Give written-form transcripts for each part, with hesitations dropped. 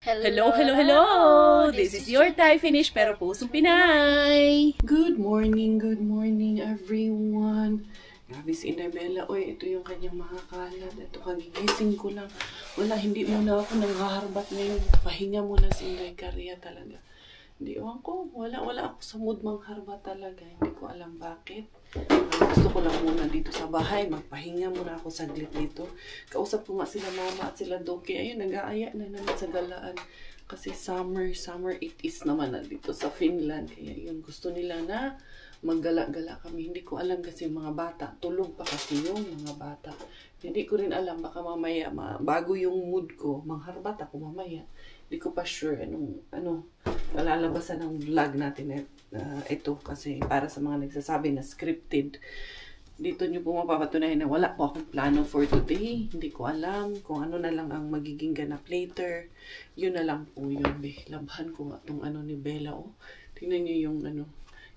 Hello, hello, hello! This is your Thai finish pero pusong Pinay! Good morning everyone! Grabe si Inabella. Oy, ito yung kanyang mga kalat. Ito, kagigising ko lang. Wala, hindi muna ako nanghaharbat ngayon. Pahinga muna si Inday Caria talaga. Hindi ko, wala ako sa mood mangharbat talaga. Hindi ko alam bakit. Gusto ko lang muna dito sa bahay. Magpahinga muna ako saglit dito. Kausap ko nga sila mama at sila Doki. Ayun, nag-aaya na naman sa galaan. Kasi summer it is naman na dito sa Finland. Kaya yun, gusto nila na maggala-gala kami. Hindi ko alam kasi yung mga bata. Tulog pa kasi yung mga bata. Hindi ko rin alam. Baka mamaya, bago yung mood ko, mangharbat ako mamaya. Hindi ko pa sure anong palalabasan ng vlog natin ito kasi para sa mga nagsasabi na scripted. Dito nyo po mapapatunayan na wala po akong plano for today. Hindi ko alam kung ano na lang ang magiging ganap later. Yun na lang po yun. Labhan ko nga itong ni Bella. Oh. Tingnan nyo yung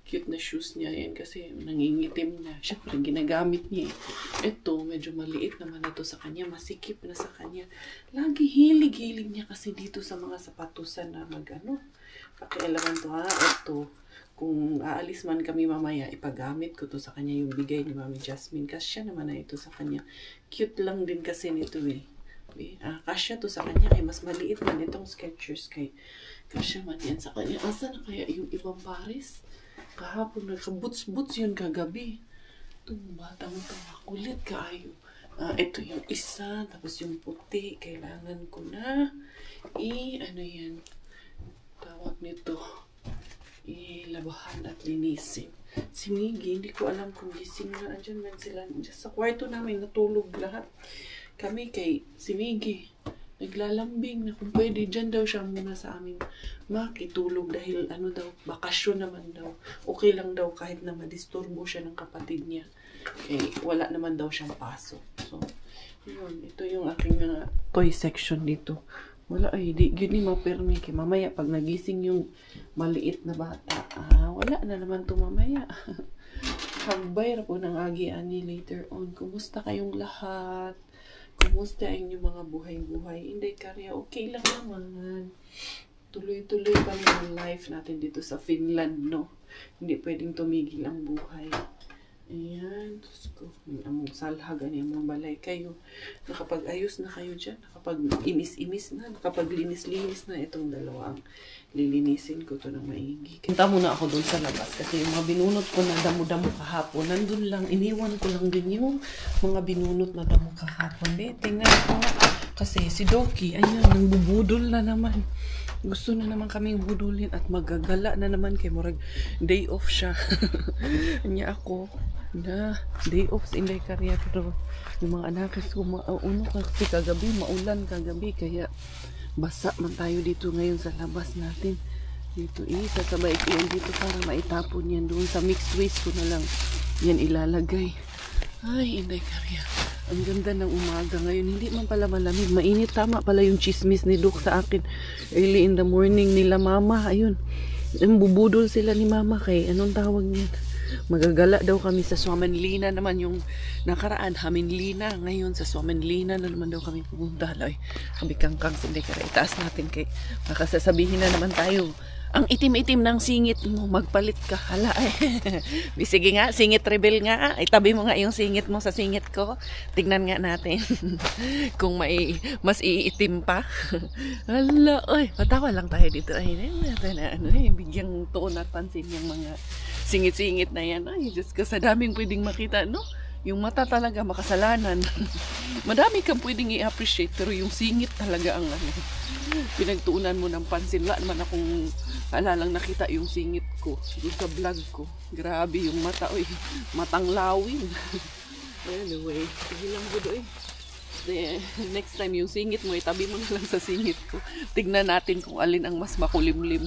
cute na shoes niya yan kasi nangingitim na. Siyempre, ginagamit niya. Ito, medyo maliit naman ito sa kanya. Masikip na sa kanya. Lagi hilig niya kasi dito sa mga sapatusan na pakialaman to ha. Ito, kung aalis man kami mamaya, ipagamit ko to sa kanya yung bigay ni Mami Jasmine. Kasya naman na ito sa kanya. Cute lang din kasi nito eh. Kasya to sa kanya kay mas maliit man itong Skechers kay kasya man yan sa kanya. Asa na kaya yung ibang pares? Kahapon nagka-boots yun kagabi. Itong batang ito, makulit kaayo. Ito yung isa, tapos yung puti. Kailangan ko na yan? Tawag nito. Labahan at linisin. Si Miggy, hindi ko alam kung gising na. Andyan man sila. Sa kwarto namin, natulog lahat. Kami kay si Miggy, naglalambing na kung pwede, dyan daw siya muna sa amin makitulog dahil bakasyon naman daw. Okay lang daw kahit na madisturbo siya ng kapatid niya. Wala naman daw siyang pasok. So, yun. Ito yung aking mga toy section dito. Wala di yun yung mapermi. Mamaya pag nagising yung maliit na bata, wala na naman to mamaya. Hagbay po ng agi-ani later on. Kumusta kayong lahat? Kumusta ang inyong mga buhay-buhay? Inday Caria, okay lang naman. Tuloy-tuloy pa rin ang life natin dito sa Finland, no? Hindi pwedeng tumigil ang buhay. Ayan, Diyos ko. Among salhagan, among balay kayo. Nakapag-ayos na kayo dyan. Nakapag-imis-imis na. Nakapag-linis-linis na itong dalawang lilinisin ko to ng maigi. Punta muna ako dun sa labas kasi yung mga binunot ko na damo-damo kahapon, nandun lang, iniwan ko lang din yung mga binunot na damo kahapon. Tingnan ko kasi si Doki, ayun, nangbubudol na naman. Gusto na naman kaming budulin at magagala na naman kay Morag. Day off siya. Anya ako na day off sa Inday Caria pero yung mga anak ko kasi kagabi, maulan kagabi kaya basa man tayo dito ngayon sa labas natin. Dito sasabay ko yan dito para maitapon yan doon sa mixed waste ko na lang yan ilalagay. Ay, Inday Caria. Ang ganda ng umaga ngayon. Hindi man pala malamig. Mainit. Tama pala yung chismis ni Doc sa akin. Early in the morning nila mama. Ayun. Bubudol sila ni mama kay anong tawag niyan? Magagala daw kami sa Suomenlinna naman yung nakaraan. Haminlina. Ngayon sa Suomenlinna na naman daw kami pumunta. Ay, kabikangkang sindi ka. Itaas natin kay makasasabihin na naman tayo. Ang itim-itim ng singit mo, magpalit ka. Hala sige nga, singit rebel nga. Itabi mo nga yung singit mo sa singit ko. Tignan nga natin. Kung mas iitim pa. Hala, patawa lang tayo dito. Bigyang tuon at pansin yung mga singit-singit na yan. Ay, Diyos ko, sa daming pwedeng makita, no? Yung mata talaga makasalanan. Madami kang pwedeng i-appreciate pero yung singit talaga ang pinagtuunan mo ng pansin. Wala naman akong alalang nakita yung singit ko doon sa vlog ko. Grabe yung mata, matang lawin. Anyway, sige lang po next time yung singit mo, itabi mo na lang sa singit ko. Tignan natin kung alin ang mas makulimlim.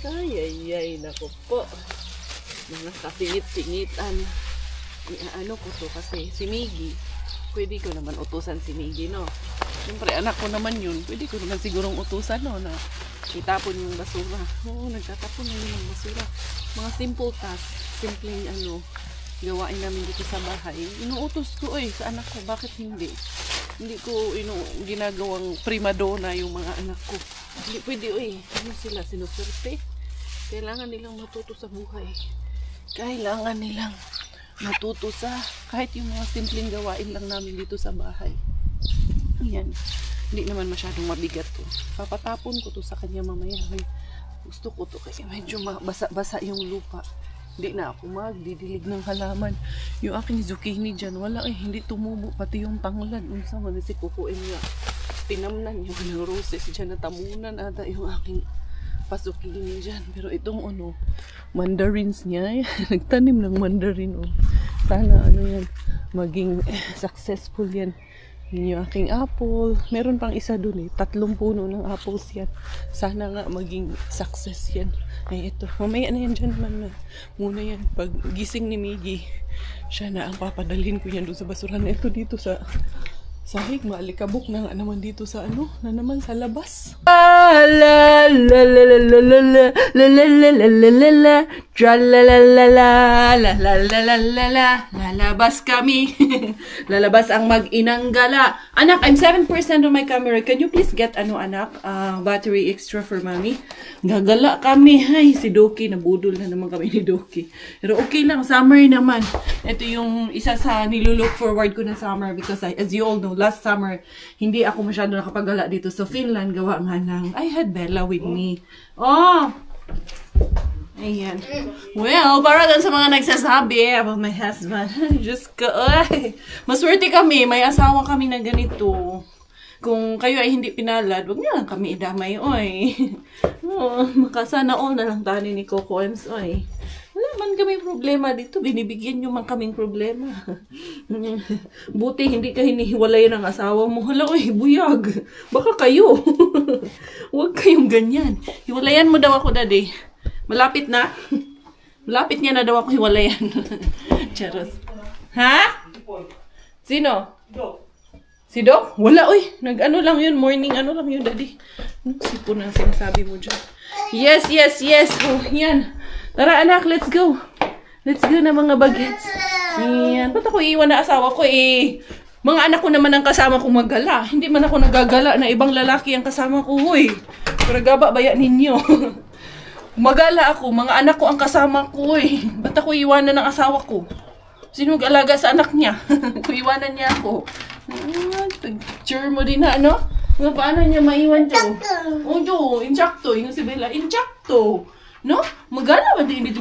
Ay, naku po. Mga kasingit-singitan. Ko to kasi si Miggy, pwede ko naman utusan si Miggy, no? Siyempre, anak ko naman yun. Pwede ko naman sigurong utusan, no? Na itapon yung basura. Oo, nagtatapon na yun ng basura. Mga simple task. Simpleng gawain namin dito sa bahay. Inuutos ko, sa anak ko. Bakit hindi? Hindi ko ginagawang primadonna yung mga anak ko. Hindi pwede, ano sila, sinuserte. Kailangan nilang matuto sa buhay. Kailangan nilang matuto sa kahit yung mga simpleng gawain lang namin dito sa bahay. Ayan. Hindi naman masyadong mabigat to. Papatapon ko to sa kanya mamaya. Gusto ko to kasi medyo basa-basa yung lupa. Hindi na ako magdidilig ng halaman. Yung aking zucchini dyan, wala hindi tumubo. Pati yung tanglad. Unsa man si kukuin niya. Tinamnan yung ng roses dyan. Natamunan ata yung aking pasukini dyan. Pero itong mandarins niya. Nagtanim ng mandarin. Sana yan, maging successful yan. Yun yung aking apple. Meron pang isa dun 3 puno ng apples yan. Sana nga maging success yan. Ay ito, mamaya na yan dyan man. Muna yan, pag gising ni Miggy, siya na ang papadalhin ko yan doon sa basurahan. Ito dito sa sahig, maalikabok na nga naman dito sa na naman sa labas. La la la la la la la la la la la la la la tra la la la la la la la la la la lalabas kami. Lalabas ang mag-inang gala. Anak, I'm 7% on my camera. Can you please get anak, battery extra for mommy? Gagala kami. Ay, si Doki, nabudol na naman kami ni Doki. Pero okay lang, summer naman. Ito yung isa sa nilulook forward ko na summer because as you all know, last summer, hindi ako masyado nakapagala dito sa Finland. Gawa nga ng, I had Bella with me. Oh! Ayan. Well, para dun sa mga nagsasabi about my husband. Diyos ko, ay. Maswerte kami. May asawa kami na ganito. Kung kayo ay hindi pinalad, wag niyo lang kami idamay, oy. Makasana all na lang tani ni Coco Ems, oy. Wala man kami problema dito. Binibigyan nyo man kaming problema. Buti hindi ka hinihiwalay ng asawa mo. Hala, oy, buyag. Baka kayo. Huwag kayong ganyan. Hiwalayan mo daw ako, daddy. Malapit na. Malapit niya na daw ako hiwalayan. Charos. Ha? Sino? Si Doc? Wala, oy. Nag-ano lang yun. Morning, lang yun, daddy. Sipon ang sinasabi mo dyan. Yes, yes, yes. Oh, yan. Tara, anak, let's go. Let's go na mga bagets. Yan. Ba't ako iiwan na asawa ko Mga anak ko naman ang kasama kong maggala. Hindi man ako nagagala na ibang lalaki ang kasama ko, hoy. Pero gaba, baya ninyo. Magala ako, mga anak ko ang kasama ko, Ba't ako iiwanan ng asawa ko? Sino mag-alaga sa anak niya? Iwanan niya ako. Picture mo din na, paano niya maiwan to? Jo, inchakto. Yung si Bella, inchakto. No? Magala ba din dito?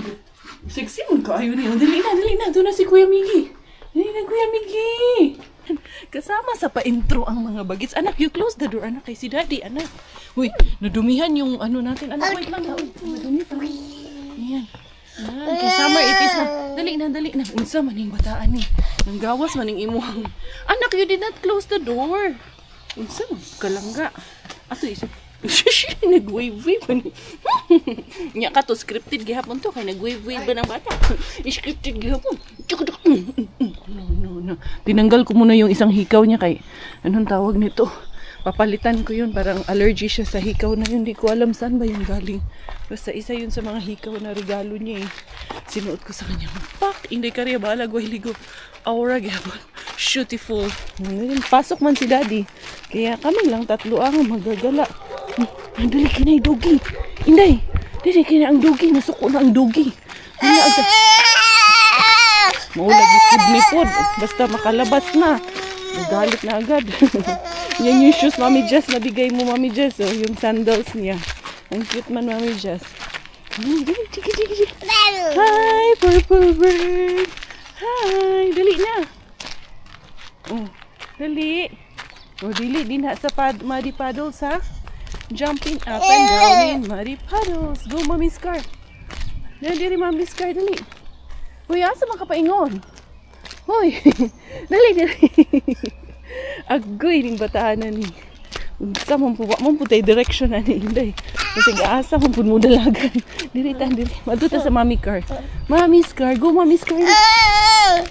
Sexy mo kaayo niya. Dali na. Doon na si Kuya Miggy. Dali na, Kuya Miggy. Kasama sa pa-intro ang mga bagets. Anak, you close the door, anak. Kay si Daddy, anak. Uy, nadumihan yung natin. Anak, wait lang. Nadumi pa. Ayan. Kay summer, it is na. Dali na. Unsa maning bataan ni. Nang gawas maning imuhang. Anak, you did not close the door. Unsa man kalangga. Ato iso. Nag-wave-wave ba ni? Nya ka to, scripted gihapon to. Kaya nag-wave-wave ba ng bata? Scripted gihapon. No. Tinanggal ko muna yung isang hikaw niya kay, anong tawag nito? Papalitan ko yun. Parang allergy siya sa hikaw na yun. Hindi ko alam saan ba yung galing. Basta isa yun sa mga hikaw na regalo niya Sinuot ko sa kanya. Pak! Hindi ka rin bahala. Guwiligo. Aura gihapon. Beautiful. Pasok man si Daddy. Kaya kami lang 3 ang magagala. Dali kinay dogi. Inday. Dali kinay ang dogi. Nasuko na ang dogi. Maulagi pod. Basta makalabas na. Magalit na agad. Yan yung shoes Mami Jess. Nabigay mo Mami Jess. Yung sandals niya. Ang cute man Mami Jess. Hi purple bird. Hi. Dali na. Dali. Dili din sa muddy puddles ha. Jumping up and down in muddy puddles. Go Mami Scar. Dali Mami Scar, dali. Hoy, asa man ka paingon? Hoy. Dali. Agoy ning bataan na ni. Unsa man po tay direction na ni Inday. Kasi gaasa man pud mo dalagan. Dili. Maduta sa Mami Scar. Mami Scar, go Mami Scar.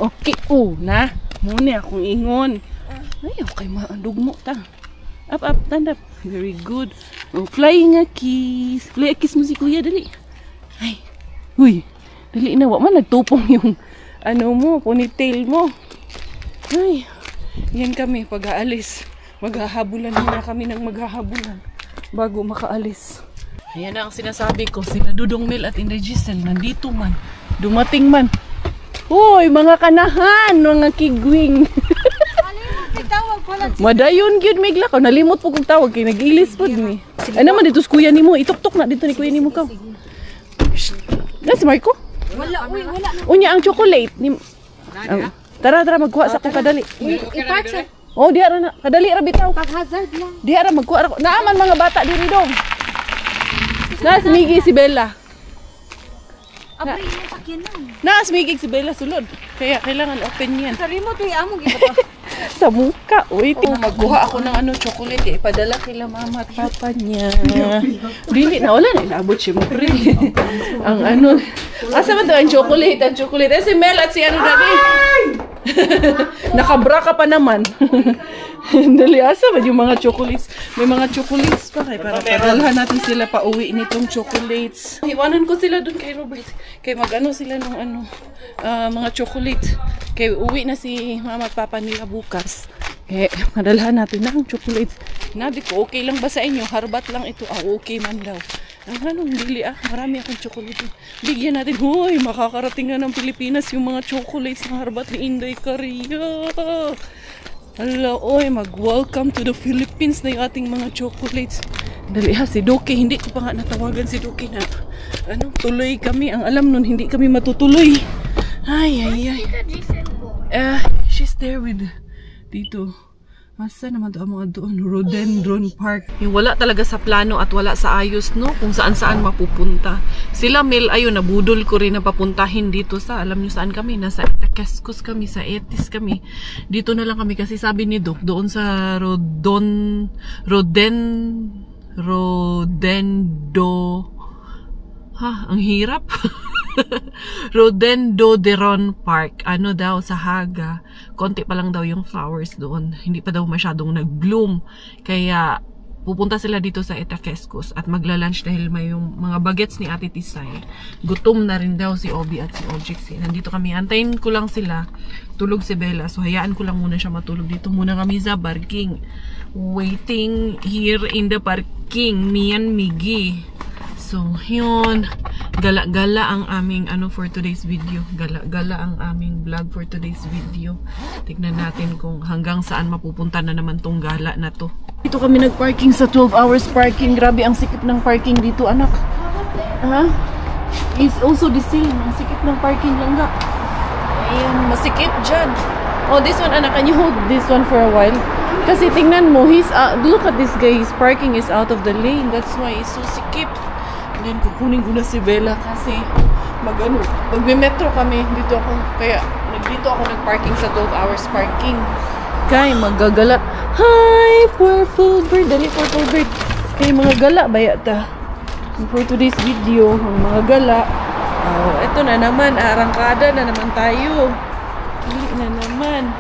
Okay, na. Muna akong ingon. Ay, okay, maandugmo ta. Up, stand up. Very good. Flying a kiss. Fly a kiss mo si Kuya, dali. Ay, huy. Dali na, wak man nagtupong yung, mo, ponytail mo. Ay, Yan kami, pag-aalis. Maghahabulan muna kami ng maghahabulan bago makaalis. Ayan na ang sinasabi ko. Sina Dudong Mel at Inday Giselle, nandito man. Dumating man. Hoy, mga kanahan, mga kigwing. Madayon gyud migla ka. Nalimot po kong tawag kay nag-ilis po ni. Ay naman dito kuya nimo, ituktok na dito ni kuya nimo ka. Nasi Marco? Wala, uy, wala. Unya ang chocolate ni Tara magkuha sa ko kadali. I-park sa Oh, diha ra na. Kadali ra bitaw. kag-hazard lang. Diha ra magkuha ra. Naaman mga bata diri dong. Nas migi si Bella. Abay, yung sakyanan. Nas migi si Bella sulod. Kaya kailangan open yan. Sa remote, uy, amo gito. Sa muka. Uy, magkuha ako ng chocolate eh. Ipadala kila mama at papa niya. Dili na, wala na. Ilabot siya mo. Ang asa ba ito ang chocolate? Ang chocolate. Eh, si Mel at si dali. Nakabra ka pa naman. Dali, asa ba yung mga chocolates? May mga chocolates pa kay para padalhan natin sila pa uwi nitong chocolates. Iwanan ko sila dun kay Robert. Kay sila ng mga chocolates. Kay uwi na si mama at papa nila bukas. Eh, madalhan natin ng chocolates. Nabi ko, okay lang ba sa inyo? Harbat lang ito. Okay man daw. Ang bili marami akong chocolate. Bigyan natin. Hoy, makakarating na ng Pilipinas yung mga chocolates na harbat ni Inday Caria. Hala, oy, mag-welcome to the Philippines na yung ating mga chocolates. Dali si Doki, hindi ko pa nga natawagan si Doki na tuloy kami. Ang alam nun, hindi kami matutuloy. Ay. She's there with Tito. Masa naman ito ang mga doon? Rhododendron Park. Yung wala talaga sa plano at wala sa ayos, no? Kung saan-saan mapupunta. Sila Mel, ayun, nabudol ko rin na papuntahin dito sa, alam nyo saan kami? Nasa Itaquescos kami, sa Etis kami. Dito na lang kami kasi sabi ni Doc, doon sa ang hirap. Rhododendron Park. Ano daw sa Haga. Konti pa lang daw yung flowers doon. Hindi pa daw masyadong nag-bloom. Kaya pupunta sila dito sa Itaquescos at magla-lunch dahil may yung mga bagets ni Ate Tisay. Gutom na rin daw si Obi at si Ojix. Nandito kami. Antayin ko lang sila. Tulog si Bella. So hayaan ko lang muna siya matulog. Dito muna kami sa parking. Waiting here in the parking. Me and Miggy. So, yun. Gala-gala ang aming for today's video. Gala-gala ang aming vlog for today's video. Tignan natin kung hanggang saan mapupunta na naman tong gala na to. Dito kami nag-parking sa 12 hours parking. Grabe ang sikip ng parking dito, anak. It's also the same. Ang sikip ng parking lang ga. Ayan, masikip dyan. Oh, this one, anak. Can you hold this one for a while? Kasi tingnan mo, look at this guy. His parking is out of the lane. That's why it's so sikip. Then kukunin ko na si Bella kasi magme-metro kami dito ako, kaya dito ako nag-parking sa 12 hours parking. Kaya magagala. Hi, purple bird. Dali, purple bird. Kaya mga gala baya ta. For today's video, ang mga gala. Oh, eto na naman, arangkada na naman tayo. Dali na naman.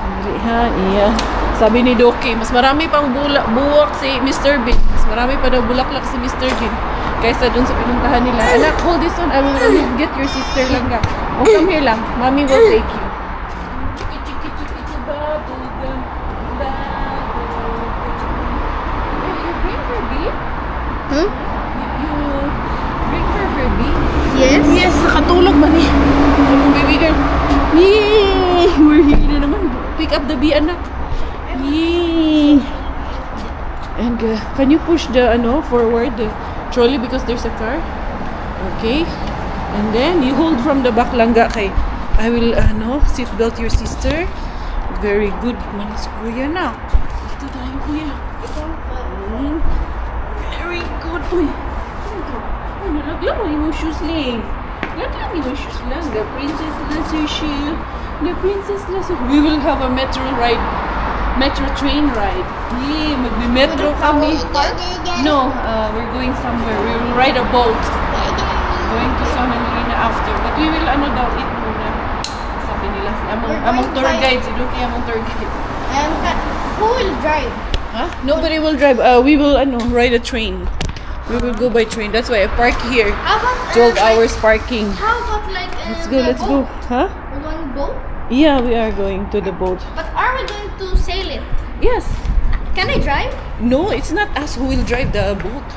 Dali ha, iya. Sabi ni Doki, mas marami pang buwak si Mr. Bean. Mas marami pa daw bulaklak si Mr. Bean kaysa dun sa pinuntahan nila. Anak, hold this one. I will get your sister lang ka. O, come here lang. Mommy will take you. You bring her, Bee? Hmm? You bring her, Bee? Yes? Yes, nakatulog man eh. Ang baby girl. Yay! We're here na naman. Pick up the bee, anak. Yay! And can you push the forward the trolley because there's a car? Okay. And then you hold from the back lang ga kay I will seat belt your sister. Very good. Manis kuya na. Ito tayo kuya. Very good. Uy. Lagyan mo yung shoes lang. Lagyan mo yung shoes lang. The princess loves her shoe. The princess loves her. We will have a metro train ride. Yeah, magme-metro kami. No, we're going somewhere. We will ride a boat. Going to San Marina after. But we will eat muna. Sabi nila among tour guides. Iluki among tour guide. Who will drive? Huh? Nobody will drive. We will ride a train. We will go by train. That's why I park here. How about 12 hours parking. How about Let's go. Huh? One boat? Yeah, we are going to the boat. But are we going to sail it? Yes. Can I drive? No, it's not us who will drive the boat.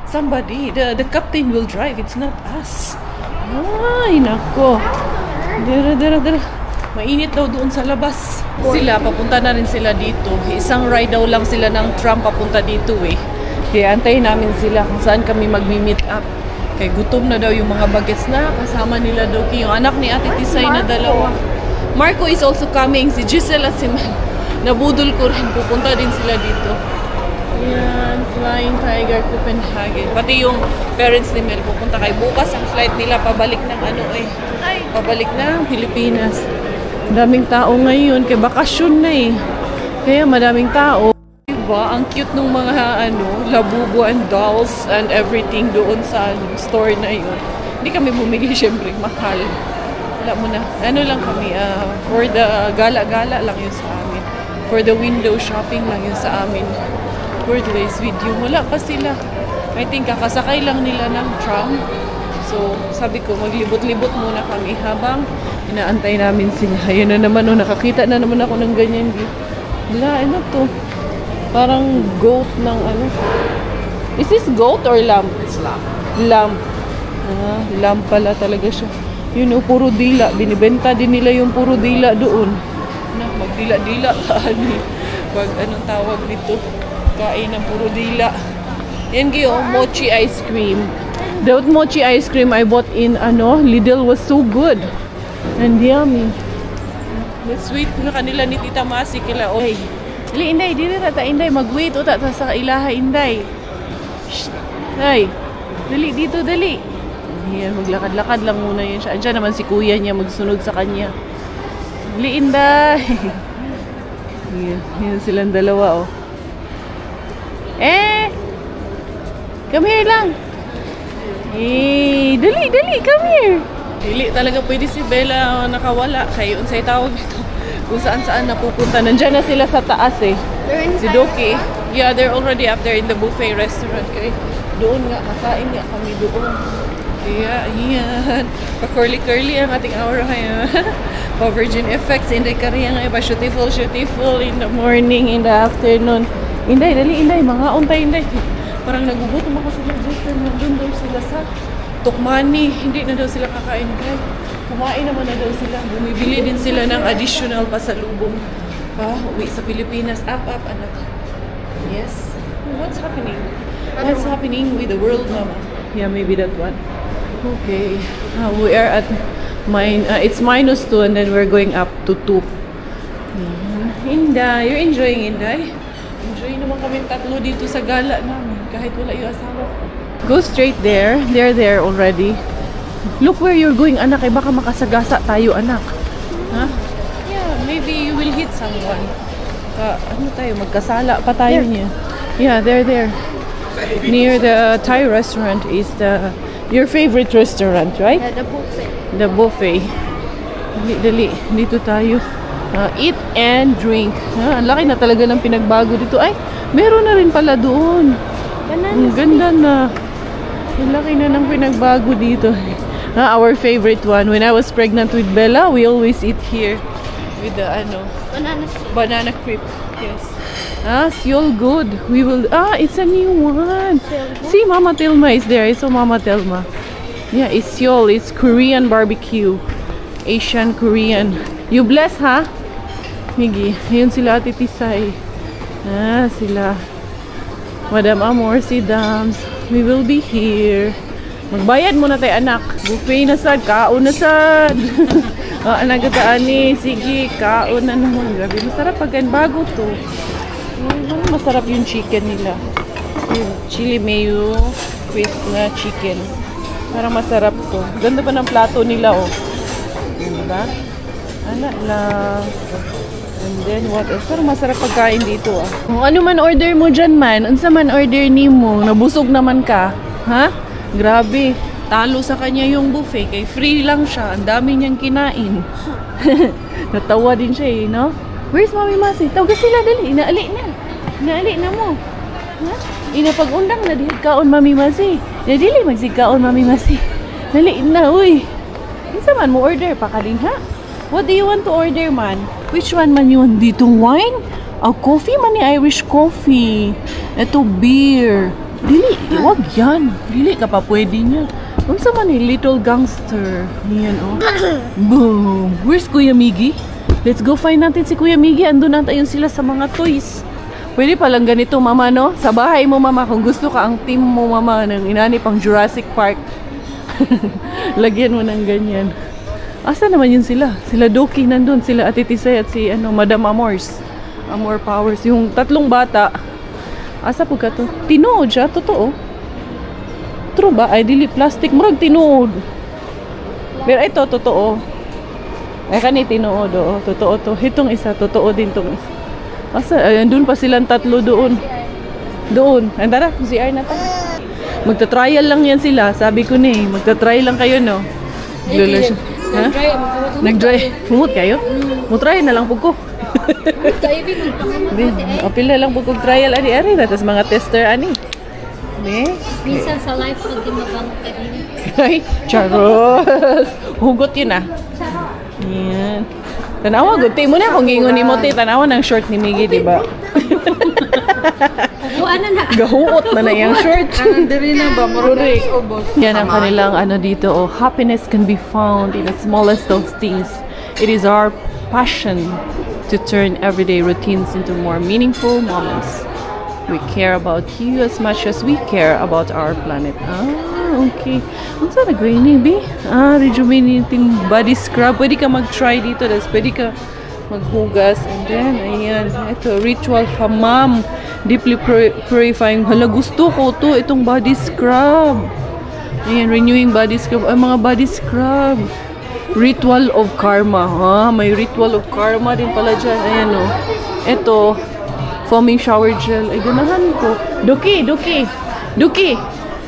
Somebody, the captain will drive. It's not us. Ay, nako. Dira. Mainit daw doon sa labas. Sila, papunta na rin sila dito. Isang ride daw lang sila ng tram papunta dito eh. Kaya antayin namin sila kung saan kami mag-meet up. Kaya gutom na daw yung mga bagets na kasama nila daw. Yung anak ni Ate Tisay na dalawa. Marco is also coming. Si Giselle at si Mel. Nabudol ko rin. Pupunta din sila dito. Yan, Flying Tiger Copenhagen. Pati yung parents ni Mel pupunta kay bukas ang flight nila pabalik ng pabalik ng Pilipinas. Daming tao ngayon kaya bakasyon na eh. Kaya madaming tao. Diba? Ang cute nung mga labubo and dolls and everything doon sa store na yun. Hindi kami bumili, syempre mahal. Wala mo na. Lang kami, for the gala-gala lang yun sa amin. For the window shopping lang yun sa amin. For today's video, wala pa sila. I think kakasakay lang nila ng tram. So, sabi ko, maglibot-libot muna kami habang inaantay namin sila. Ayun na naman, nakakita na naman ako ng ganyan. Wala, ano to? Parang goat ng Is this goat or lamb? It's lamb. Lamb. Lamb pala talaga siya. Yun, puro dila. Binibenta din nila yung puro dila doon. Magdila-dila ka. Pag anong tawag dito? Kain ng puro dila. Yan mochi ice cream. The mochi ice cream I bought in Lidl was so good and yummy. The sweet na kanila ni Tita Masi kila oy. Dili Inday, dili ta Inday mag-wait uta ta sa ilaha Inday. Ay. Dali dito dali. Yan, maglakad-lakad lang muna yun siya. Andiyan naman si kuya niya magsunod sa kanya. Dali Inday. Yan silang dalawa oh. Come here lang. Dali, come here. Dili talaga pwede si Bella nakawala. Kaya unsay tawag dito. Kung saan napupunta. Nandiyan na sila sa taas eh. Si Doki. Yeah, they're already up there in the buffet restaurant. Kaya doon nga, kakain nga kami doon. Kaya, yan. Pa-curly-curly ang ating aura ngayon. Pa-virgin effects. Inday kariya nga. Pa-beautiful in the morning, in the afternoon. Inday, dali, Inday. Mga untay, Inday. Parang nagugutom ako sila dito. Nandun daw sila sa Tukmani. Hindi na daw sila kakain. Kumain naman na daw sila. Bumibili din sila ng additional pasalubong. Uwi sa Pilipinas. Up, anak. Yes. What's happening? What's happening with the world, Mama? Yeah, maybe that one. Okay. We are at it's -2 and then we're going up to 2. Inday, you're enjoying, Inday? Enjoy naman kami tatlo dito sa gala namin. Kahit wala yung asawa ko. Go straight there. They're there already. Look where you're going, anak. Baka makasagasa tayo, anak. Huh? Yeah, maybe you will hit someone. Magkasala pa tayo niya. Yeah, they're there. Near the Thai restaurant is your favorite restaurant, right? The buffet. The buffet. Dali. Dito tayo. Eat and drink. Ang laki na talaga ng pinagbago dito. Ay, meron na rin pala doon. Ang ganda na. Ang laki na ng pinagbago dito. Our favorite one. When I was pregnant with Bella, we always eat here. With the banana crepe. Yes. Seoul Good. We will. It's a new one. See, Mama Telma is there. I saw Mama Telma. Yeah, it's Seoul. It's Korean barbecue. Asian Korean. You bless, ha? Migi. Ayun sila Ate Tisay. Sila. Madam Amor, si Dams. We will be here. Magbayad muna tayo, anak. Buffet na sad. Kaon na sad. Anak kataan ni. Sige, kaon na naman. Grabe, masarap pag bago to. Masarap yung chicken nila. Yung chili mayo crisp na chicken. Parang masarap to. Ganda pa ng plato nila, oh. Diba? Anak lang. And then what else? Parang masarap pagkain dito, ah. Kung ano man order mo dyan man, unsa man order ni mo, nabusog naman ka. Ha? Grabe. Talo sa kanya yung buffet. Kay free lang siya. Ang dami niyang kinain. Natawa din siya eh, no? Where's Mami Masi? Tawag sila, dali. Inaali na. Inaali na mo. Ha? Inapag-undang na dihit kaon Mami Masi. Dili magsigkaon Mami Masi. Dali na, uy. Isa man mo order pa ka din, ha? What do you want to order, man? Which one man you want? Ditong wine? Coffee man ni Irish coffee. Ito beer. Dili, wag yan. Dili ka pa pwede niya. Unsa man ni little gangster. Yan oh. Boom. Where's Kuya Miggy? Let's go find natin si Kuya Miggy. Andun na tayo sila sa mga toys. Pwede palang ganito, mama, no? Sa bahay mo, mama, kung gusto ka ang team mo, mama, ng inani pang Jurassic Park. Lagyan mo ng ganyan. Asa naman yun sila? Sila Doki nandun. Sila Ate Tisay at si Madam Amors. Amor Powers. Yung tatlong bata. Asa po ka to? Tinood siya? Totoo? True ba? Ay, dili plastic. Murag tinood. Pero ito, totoo. Ay, kani tinood. Oh. Totoo to. Itong isa, totoo din tong isa. Asa? Ay, andun pa silang tatlo doon. Doon. Andara, CR na tayo. Magta-trial lang yan sila. Sabi ko ni, magta-try lang kayo, no? Ha? Nag-dry. Humut kayo? Mutry na lang po ko. Apil na lang po kong trial ani ari na tas mga tester ani. Minsan sa life pag ginabang ka din. Ay, charos. Hugot yun ah. Yan. Tanawa, good mo na kung gingon ni mo te. Tanawa ng short ni Miggy, di ba? Ano na? Gahuot na yung short. Diri na ba? Correct. Yan ang kanilang ano dito. Oh, happiness can be found in the smallest of things. It is our passion to turn everyday routines into more meaningful moments. We care about you as much as we care about our planet. Okay. Ang sana gawin ni B? Rejuvenating body scrub. Pwede ka mag-try dito. Tapos pwede ka maghugas. And then, ayan. Ito, ritual hammam. Deeply purifying. Hala, gusto ko to. Itong body scrub. Ayan, renewing body scrub. Ay, mga body scrub. Ritual of karma. May ritual of karma din pala dyan. Ayan o. Ito, foaming shower gel. Ay, ganahan ko. Duki.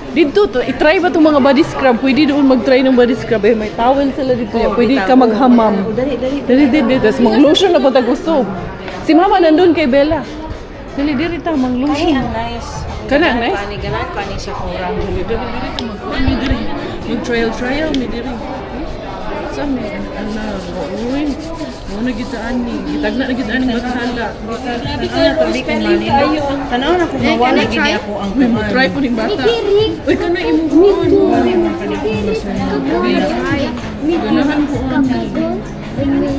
Dito to. I-try ba itong mga body scrub? Pwede doon mag-try ng body scrub. Eh, may towel sila dito. Pwede ka maghamam. Dali. Tapos mag-lotion na po ta gusto. Si mama nandun kay Bella. Dali, ta, mag-lotion. Kanang nice? Kani sa kurang. Dali. Mag-trial, may diri. Saan may uy, muna gitaan ni gitagna na gitaan ng bathala. Grabe ka, pwede ka manino. Tanaw na kung mawala gini ako ang kumain. Try po ning bata. Uy, kana imuhon.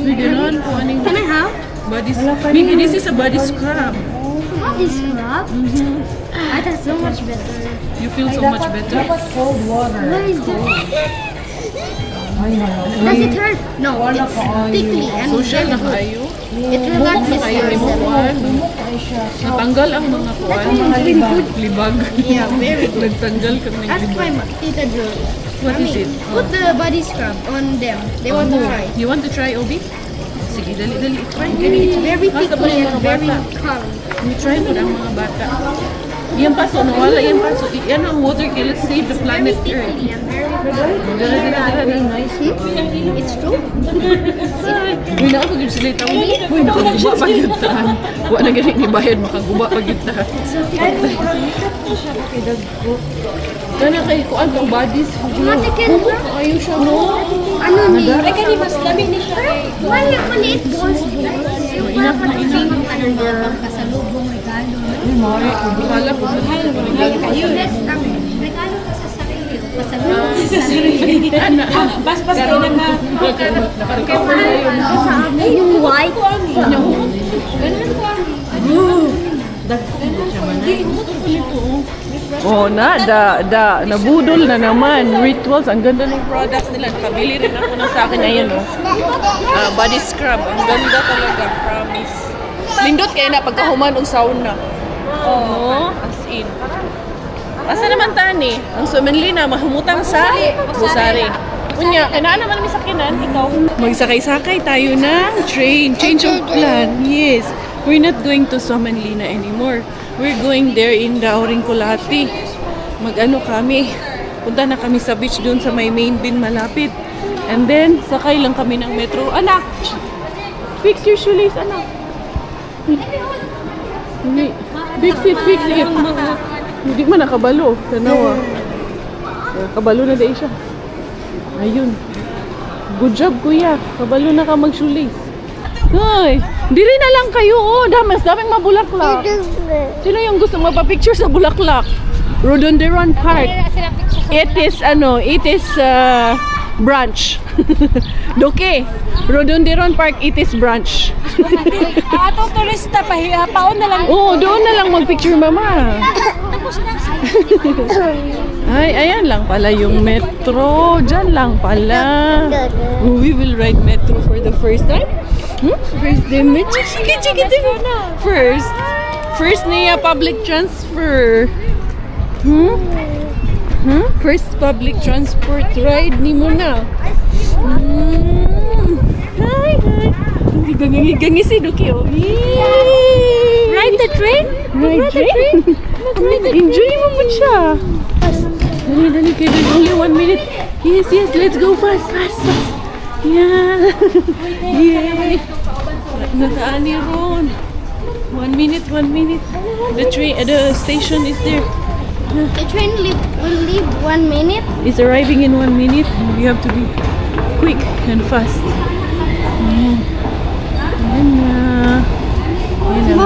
Ganahan po aning. Can I have? Body scrub. Mimi, this is a body scrub. Body scrub? That's so much better. You feel so much better? Cold water. What is that? Does it hurt? No, it's thickly and Social na very kayo. good. It relaxes Kayo your imuhon. Natanggal ang mga kuwan. Libag. Yeah, very good. Nagtanggal kami ng Ask my libag. tita Joy. What is it? Put the body scrub on them. They want to try. You want to try, Obi? Sige, dali. Try. It's very Basta pa thickly yung and mga very bata. calm. Try mo ang mga bata. Yan paso, nawala yan paso. Yan ang water kill. Let's save the planet Earth. Thickly and very calm. Dala. It's true. Uy, nakapagod sila itaw. Uy, nakaguba pa yun tahan. Huwag na ganit ni Bayad, makaguba pa yun tahan. Kana kay kuan ang bodies. Ayaw siya, no? Ano ni? Ay, kani mas dami ni siya. Maliit balls. Enough na enough. Kasalubong regalo. Bukala po. Regalo ka sa sarili. Pasalubong sa sarili. Bas-bas kayo na nga. Nakarecover na yun. Yung white. Oh, nabudol na naman. Rituals, ang ganda ng products nila. Nakabili rin ako na sa akin. Ayan, oh. Body scrub. Ang ganda talaga. Promise. Lindot kayo na pagkahuman ng sauna. Oh, as in. Asa naman tani? Ang sumenlina, mahumutang sa Busari. Kunya, kanaan naman may sakinan, ikaw. Magsakay-sakay tayo ng train. Change of plan. Yes. We're not going to Somenlina anymore. We're going there in Dauring Colati. Mag-ano kami. Punta na kami sa beach doon sa may main bin malapit. And then, sakay lang kami ng metro. Anak! Fix your shoelace, anak. Hindi. Fix it. Hindi man nakabalo. Tanawa. Kabalo na dahil siya. Ayun. Good job, kuya. Kabalo na ka mag-shoelace. Ay, diri na lang kayo. Oh, daming mabulaklak. Sino yung gusto magpa-picture sa bulaklak? Rhododendron Park. It is branch. Doke. Rhododendron Park, it is branch. Ato turista pa, paon na lang. Oh, doon na lang mag-picture, mama. Ay, ayan lang pala yung metro. Diyan lang pala. We will ride metro for the first time. First day metro. First niya public transfer. First public transport ride ni Muna. Hi. Gangi si Duki. Ride the train? Ride train? Enjoy mo po siya. Dali, kayo. Only 1 minute. Yes, let's go fast. Yeah. Yay. Nataan ni Ron. 1 minute. The station is there. The train will leave 1 minute. It's arriving in 1 minute. You have to be quick and fast. Ayan na.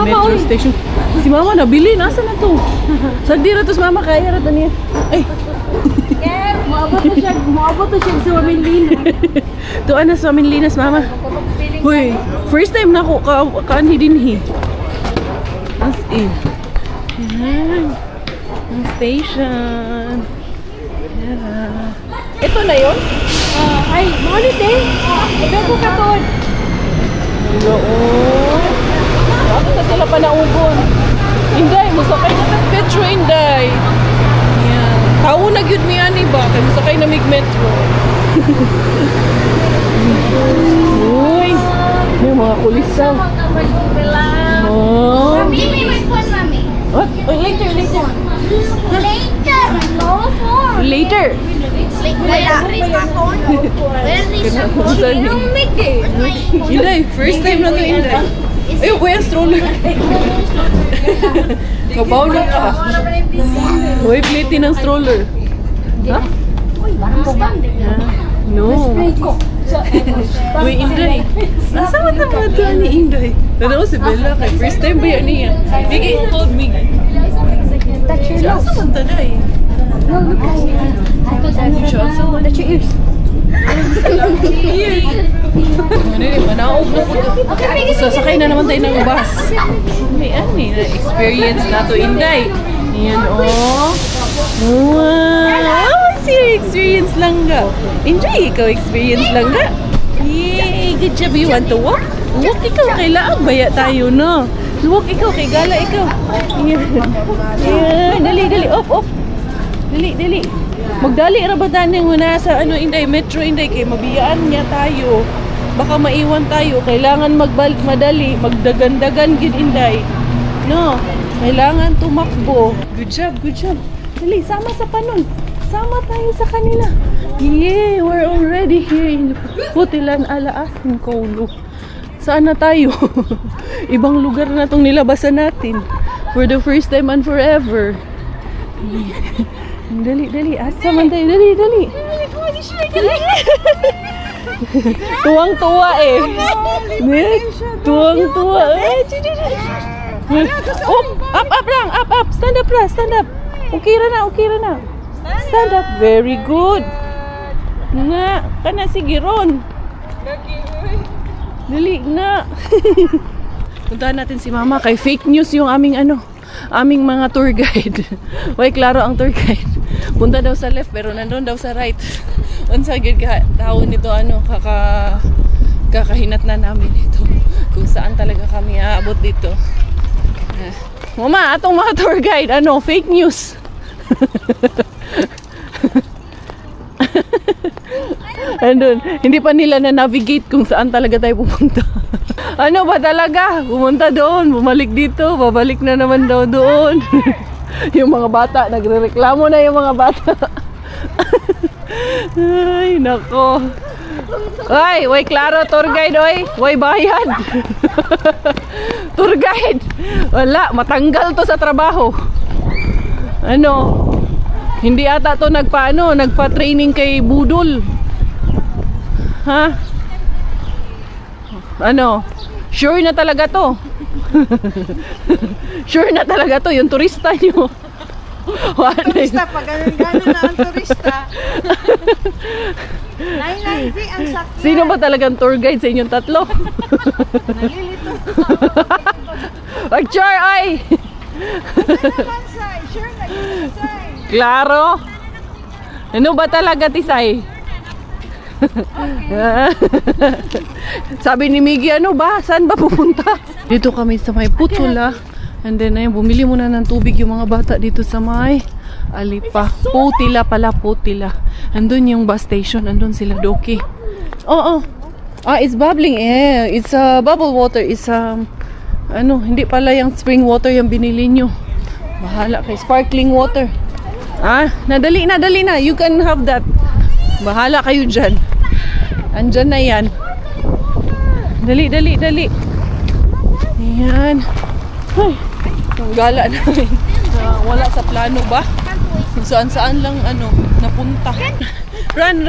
Metro station. Si Mama nabili. Nasa na to? Sagdi ra to si Mama. Kaya ra to niya. Ay. Maabot to siya sa Waminlinas. Tuan na sa Waminlinas, Mama. Hoy, first time na ako kaanhi dinhi. As in. Yan. Ang station. Yan. Ito na yun? Ay, maunit eh. Ito ko katod. Doon. Ako sa sila pa naugon. Inday, musakay na ng metro, Inday. Yan. Tao na yun mi ani ba? Kaya musakay na metro. Uy. May mga kulisaw. Oh. Mami, my phone, Mami. What? Oh, later. Later. No phone. Later. Where is my phone? Where is my phone? Don't make it. Inday, first time na to, Inday. Ay, kuya, stroller. Kabaw na ka. Uy, plate ng stroller. Ha? No. Uy, Inday. Nasa mata mga ito ni Inday? Tanaw si Bella kay first time ba yan niya? Miggy told me. Siya asa man tanay. Siya asa man. Touch your ears. Manaog na po. Sasakay na naman tayo ng bus. May na-experience na to, Inday. Ayan, oh. Wow! Experience lang ga. Enjoy ikaw, experience lang ga. Yay! Good job. You want to walk? Walk ikaw. Kailangan baya tayo, no? Walk ikaw. Kay gala ikaw. Ayan. Dali. Op. Dali. Magdali rabatan yung muna sa Inday, metro Inday. Kay mabiyaan niya tayo. Baka maiwan tayo. Kailangan madali. Magdagan-dagan gid Inday. No? Kailangan tumakbo. Good job. Dali, sama sa panon. Sama tayo sa kanila. Yay! We're already here in Putilan Alaas in Kowloon. Saan na tayo? Ibang lugar na itong nilabasan natin. For the first time and forever. Dali. Asa man tayo? Dali. Tuwang-tuwa eh. Tuwang-tuwa. Up lang. Up. Stand up. Okay ra na. Stand up. Very good. Nga, kana sige Ron. Dali nga. Puntahan natin si Mama kay fake news yung aming mga tour guide. Why klaro ang tour guide. Punta daw sa left pero nandoon daw sa right. Unsa gid ka tao nito kakahinat na namin ito kung saan talaga kami aabot dito. Mama, atong mga tour guide, fake news. Andun, hindi pa nila na-navigate kung saan talaga tayo pupunta. Ano ba talaga? Pumunta doon, bumalik dito, babalik na naman daw doon. Yung mga bata, nagrereklamo na yung mga bata. Ay, nako. Ay, way klaro, tour guide, oy. Way bayad. Tour guide. Wala, matanggal to sa trabaho. Hindi ata to nagpa-training kay Budol. Ha? Ano? Sure na talaga to. Sure na talaga to, yung turista nyo. Turista, pag gano'n na ang turista. Nay, ang sakyan. Sino ba talagang tour guide sa inyong tatlo? Nalilito. Pag-sure, ay! Sure na yun, Tisay. Klaro? Ano ba talaga, Tisay? Sabi ni Miggy, ano ba? Saan ba pupunta? Dito kami sa may Putula. And then, ayun, bumili muna ng tubig yung mga bata dito sa may Alipa. Putila pala, Putila. Andun yung bus station. Andun sila, Doki. Oo. Ah, it's bubbling air. It's bubble water. It's ano, hindi pala yung spring water yung binili nyo. Bahala kay sparkling water. Ah, nadali na. You can have that. Bahala kayo dyan. Andyan na yan. Dali. Ayan. Ay, ang gala namin. Wala sa plano ba? Saan lang ano, napunta. Run.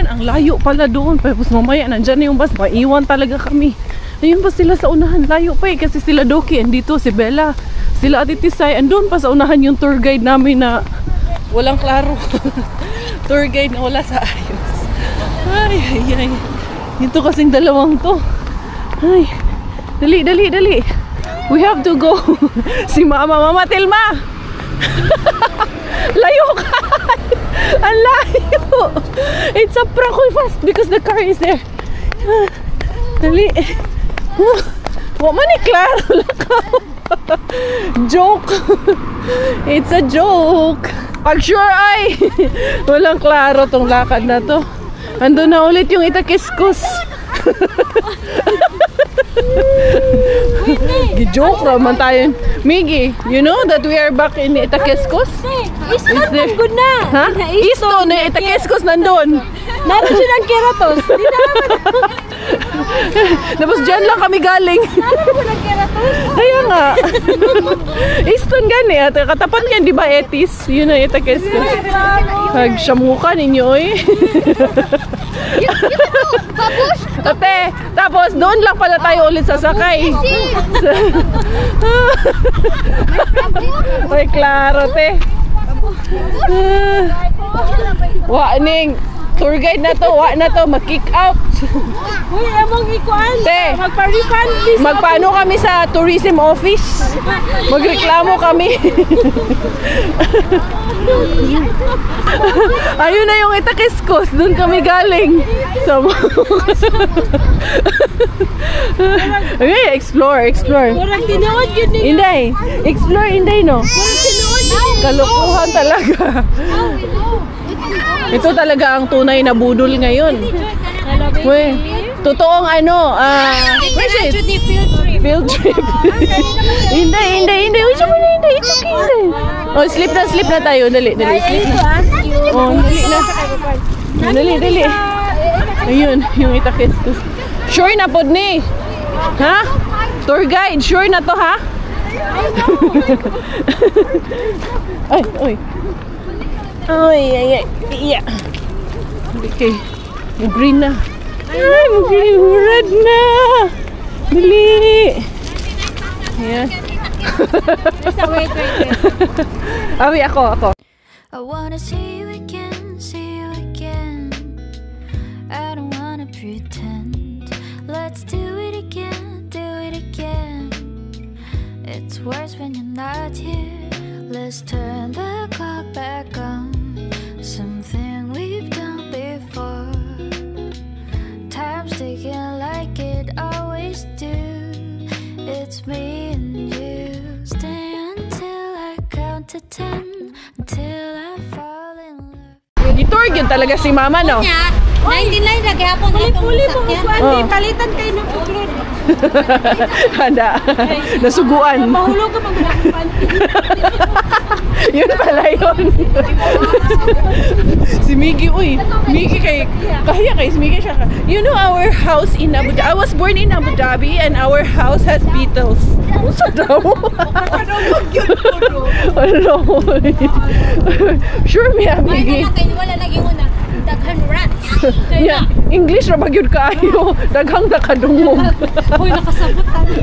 Ang layo pala doon. Tapos mamaya, nandyan na yung bus. Maiwan talaga kami. Ayun pa sila sa unahan. Layo pa eh. Kasi sila Doki. Andito si Bella. Sila Ate Tisay. Andun pa sa unahan yung tour guide namin na walang klaro. Tour guide na wala sa ayos. Ay. Ito kasing dalawang to. Ay. Dali. We have to go. Si Mama Tilma. Layo ka. Ang layo. It's a prank fast because the car is there. Dali. Wa man ni klaro lang ka. Joke. It's a joke. Pag sure ay walang klaro tong lakad na to. Ando na ulit yung Itaquiskos. Gi-joke naman tayo. Miggy, you know that we are back in Itaquiskos? Iston na good na. Ha? Iston na Itaquiskos nandun. Naroon siya ng Keratos. Di na naman. Tapos dyan lang kami galing. Naroon siya ng Keratos. Kaya nga. Iston gani. At katapat yan, di ba Etis? Yun ang Itaquiskos. Hagsyamuka ninyo eh. Babush. Ate, tapos doon lang pala tayo ulit sasakay. Ay, klaro, te. Wa ning tour guide na to, mag-kick out. Uy, emong ikuan. Te, Magpa-refund. magpaano kami sa tourism office? Magreklamo kami. Ayun na yung Itaquiskos, doon kami galing. Okay, explore. Kurang tinuod yun ni. Inday, explore Inday no. Kurang tinuod yun. Kalukuhan talaga. Ito talaga ang tunay na budol ngayon. Weh, totoong ano, where's it? Field trip. Inday. Uy, siya muna Inday. It's okay, Inday. Oh, sleep na tayo. Dali, sleep na. Oh, dali. Ayun, yung Itaquiskos. Sure na pod ni. Ha? Tour guide, sure na to, ha? Ay. Yeah. Okay. Green na. Ay, green. Red na. Dali. Ayan. Wait. Awi, ako. I wanna see you again. I don't wanna pretend. Let's do it again. It's worse when you're not here. Let's turn the clock back on. Something we've done before. Time's ticking like it always do. It's me and you. Stay until I count to 10. Until I fall in love. Tour yun talaga si Mama, no? 99 lagi hapon na itong sakyan. Oh. Palitan kayo ng uklod. Handa. Nasuguan. Mahulog ka mag-panty. Yun pala yun. Si Miggy, Miggy kay Miggy siya. You know our house in Abu Dhabi. I was born in Abu Dhabi and our house has Beatles. Usa daw. Ano? Sure, Miggy. Wala lagi una. daghan rats. Yeah, English ra bagyud kaayo. Daghang nakadungog. Hoy, nakasabot tayo.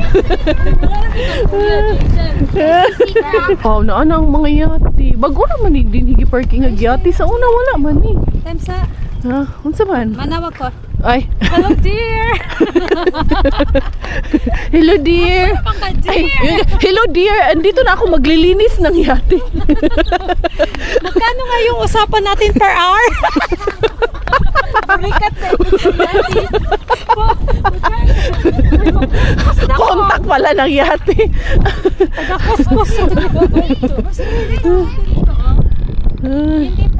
Oh, naa ang mga yati. Bago naman din higi parking nga yati sa una wala man ni. Time sa Ha, unsa man? manawag ko. Ay. Hello, dear. Hello dear. Ay, hello dear. Andito na ako maglilinis ng yati. Magkano nga yung usapan natin per hour? Contact pala ng yati.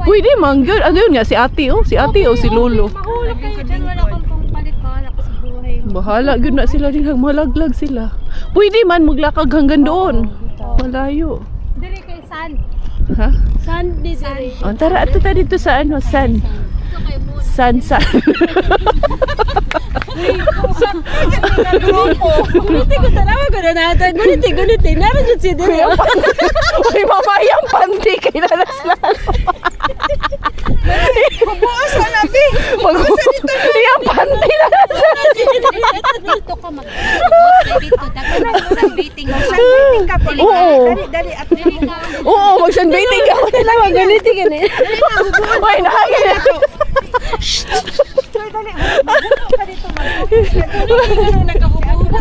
Pwede man good. Ano yun nga? Si ate o? Si ate o si lolo? Mahulog kayo dyan. Wala kang pang palit ka. Wala ka sa buhay. Bahala. Good na sila din. Malaglag sila. Pwede man maglakag hanggang doon. Malayo. Dili kay San. Ha? San, di dili. Oh, tara, ato tayo dito sa ano? San? San. Guniti ko talaga ko na natin. Guniti. Naroon dyan si Diri. Uy, mamayang panty. Kailan lalo. Mabukas ka na, Bi. Yung panty na Dito ka mag-sunbathing. Dito. Dapat mag-sunbathing. Sunbathing ka po. Oo. Dali. At Oo, mag-sunbathing ka. guniti ka na. Uy, nakagin na. Dali. Mabukas ka dito. Nagkahubo-hubo.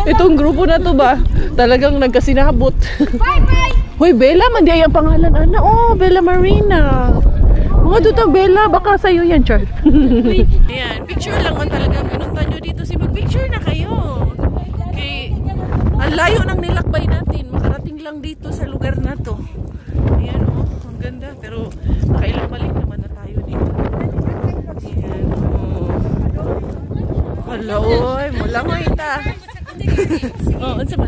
Itong grupo na to ba? Talagang nagkasinabot. Bye-bye! Hoy, Bella, man di ay ang pangalan, Ana. Oh, Bella Marina. Mga dito, Bella, baka sa'yo yan, Char. Ayan, picture lang man talaga. Pinunta nyo dito. Mag-picture na kayo. Okay. Ang layo ng nilakbay natin. Makarating lang dito sa lugar na to. Ayan, oh. Ang ganda. Pero nakailang balik naman na tayo dito. Ayan, oh. Hala, oy. Mula mo ita. Oh, unsa ba?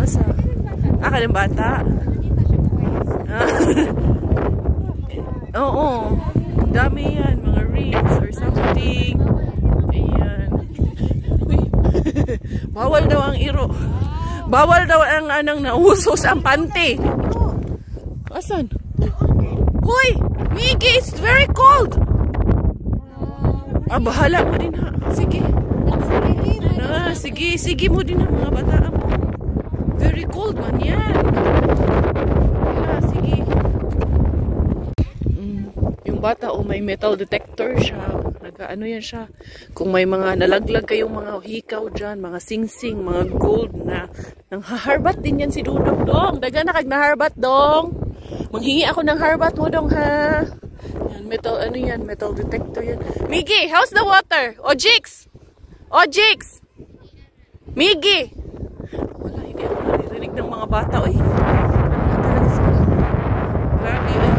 Asa? Ka ng bata? Oo. Dami yan. Mga rings or something. Ayan. Uy. Bawal daw ang iro. Bawal daw ang anang nausos ang panty. Asan? Hoy! Miggy, it's very cold! Ah, bahala mo din ha. Sige. Sige mo din ha mga bata mo. Very cold man yan. Sige. Yung bata may metal detector siya. Nag-ano yan siya. Kung may mga nalaglag kayong mga hikaw dyan, mga singsing, mga gold na nanghaharbat din yan si Dudong. Dong, daga na kag naharbat, Dong. Manghingi ako ng harbat mo, Dong, ha. Yan, metal, ano yan? Metal detector yan. Miggy, how's the water? Ojix! Miggy! Wala, hindi ako naririnig ng mga bata, oy. Wala talaga sila. Grabe, oy.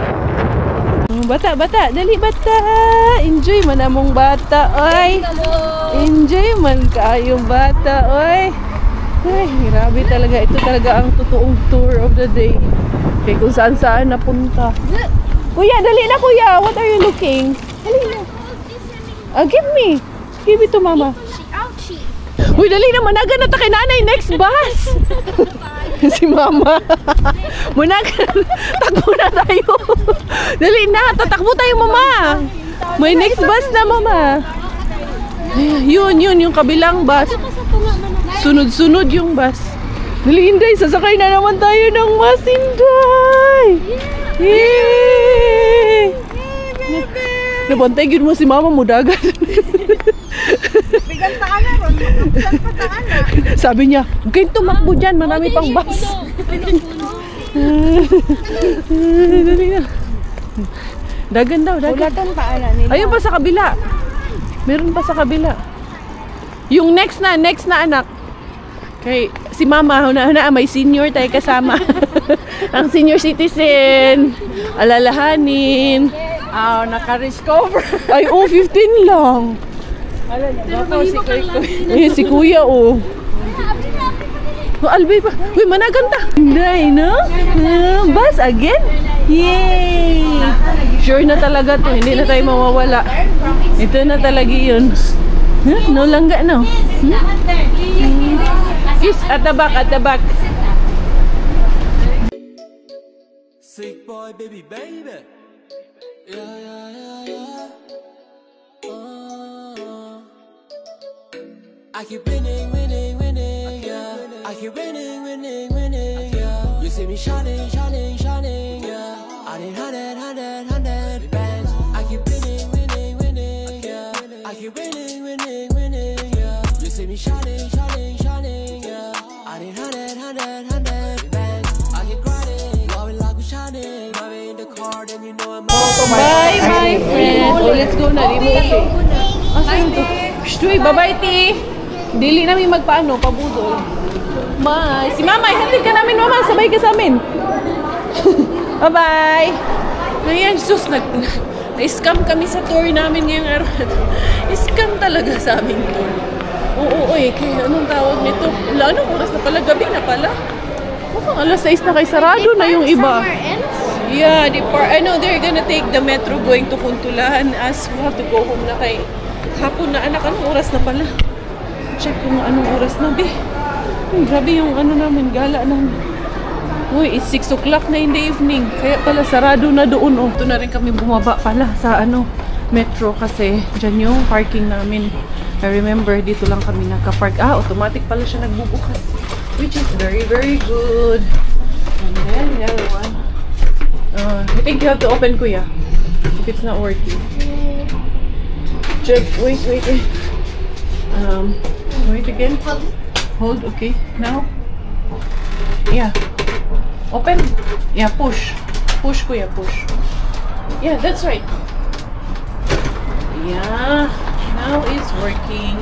Bata, dali bata. Enjoy man among bata, oy. Enjoy man kayong bata, oy. Ay, grabe talaga. Ito talaga ang totoong tour of the day. Okay, kung saan napunta. Kuya, dali na kuya. What are you looking? Dali na. Give me. Give it to mama. Ouchie! Uy, dali na. Managan na ta kay nanay. Next bus. Si mama. Managan. Takbo na tayo. Dali na. Tatakbo tayo, mama. May next bus na, mama. Yun. Yung kabilang bus. Sunod-sunod yung bus. Dali, Inday. Sasakay na naman tayo ng bus, Inday. Yay! Nabantay yun mo si mama mo dagat. bigan pa na ron. Saan pa taan na? Sabi niya, huwag kayong tumakbo dyan. Marami pang bus. Dali na. Dagan daw, dagan. Ulatan pa ana nila. Ayun pa sa kabila. Meron pa sa kabila. Yung next na anak. Kay si mama, huna may senior tayo kasama. Ang senior citizen. Alalahanin. Naka-discover. Ay, 15 lang. Si kuya, Albay pa. Uy, managanta. Hindi, no? Bus again? Yay! Sure na talaga to. Hindi na tayo mawawala. Ito na talaga yun. No langga, no? Yes, at the back. Sick boy, baby, baby. Yeah, yeah, yeah, yeah. I keep winning, winning, winning, yeah. I keep winning, winning, winning, yeah. You see me shining, shining, shining, yeah. I need 100 bands. I keep winning, winning, winning, yeah. I keep winning, winning, winning, yeah. You see me shining, shining, shining, yeah. I need 100 bands. I keep grinding, loving like we're shining. I'm in the car, then you know I'm Bye, my friend. Oh, let's go na. Asan to? Shtuy, bye-bye, ti. Dili namin magpaano, pabudol. Bye. Si Mama, ihatid ka namin, Mama. Sabay ka sa amin. Bye-bye. Ayan, sus, na-scam kami sa tour namin ngayong araw. Scam talaga sa aming tour. Oo, kaya anong tawag nito? Wala, anong oras na pala? Gabi na pala? Mukhang alas 6 na kay sarado na yung iba. Yeah, they're gonna take the metro going to Kuntulahan as we have to go home na kay hapon na anak. Anong oras na pala? Check kung anong oras na, be. Ay, grabe yung ano namin, gala namin. Uy, it's 6 o'clock na in the evening. Kaya pala sarado na doon. Oh. Ito na rin kami bumaba pala sa metro kasi dyan yung parking namin. I remember, dito lang kami nakapark. Automatic pala siya nagbubukas. Which is very, very good. And then, the other one. I think you have to open, Kuya. If it's not working. Check. Wait. Wait again. Hold. Okay. Now. Yeah. Open. Yeah. Push. Push, Kuya. Push. Yeah, that's right. Yeah. Now it's working.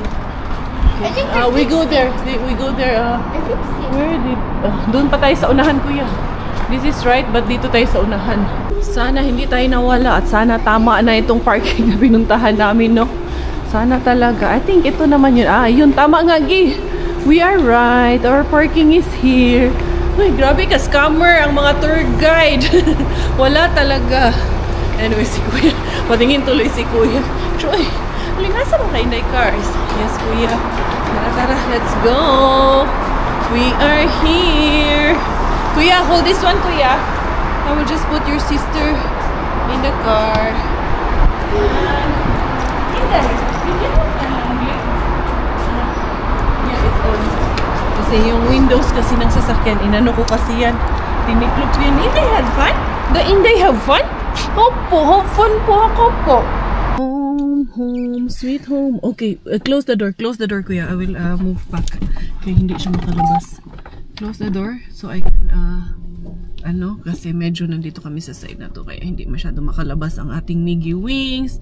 Okay. We go there. We go there. Where did? Doon pa tayo sa unahan, Kuya. This is right, but dito tayo sa unahan. Sana hindi tayo nawala at sana tama na itong parking na binuntahan namin, no? Sana talaga. I think ito naman yun. Yun. Tama nga, Gi. We are right. Our parking is here. Uy, grabe ka. Scammer ang mga tour guide. Wala talaga. Anyway, si Kuya. Patingin tuloy si Kuya. Troy, alingasa mo kayo na cars. Yes, Kuya. Tara. Let's go. We are here. Kuya, hold this one, Kuya. I will just put your sister in the car. Kasi yung windows kasi ng sasakyan, inano ko kasi yan. Tiniklop ko yan. Inday had fun? The Inday have fun? Opo, have fun po ako po. Home, sweet home. Okay, close the door, Kuya. I will move back. Kaya hindi siya makalabas. Close the door so I can kasi medyo nandito kami sa side na to kaya hindi masyado makalabas ang ating Miggy Wings.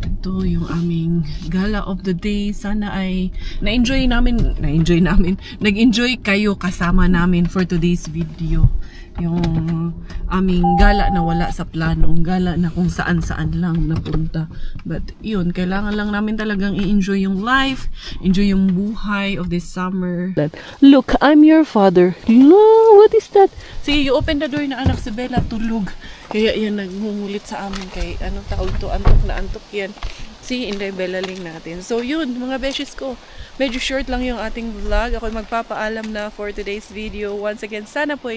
Ito yung aming gala of the day. Sana ay nag-enjoy kayo kasama namin for today's video. Yung aming gala na wala sa plano, gala na kung saan-saan lang napunta. But yun, kailangan lang namin talagang i-enjoy yung life, enjoy yung buhay of this summer. Look, I'm your father. What is that? See, you open the door na anak si Bella, tulog. Kaya yan nagmumulit sa amin kay anong tawag to, antok na antok yan. See, Inday Bella Ling natin. So yun, mga beshes ko. Medyo short lang yung ating vlog. Ako magpapaalam na for today's video. Once again, sana po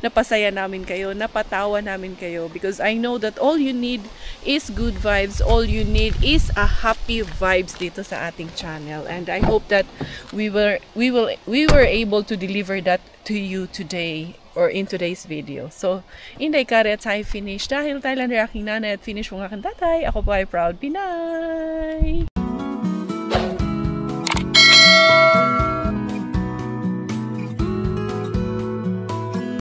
napasaya namin kayo, napatawa namin kayo. Because I know that all you need is good vibes. All you need is a happy vibes dito sa ating channel. And I hope that we were able to deliver that to you today or in today's video. So, Inday kare at tayo finish. Dahil Thailander aking nanay at finish mong aking tatay, ako po ay proud Pinay!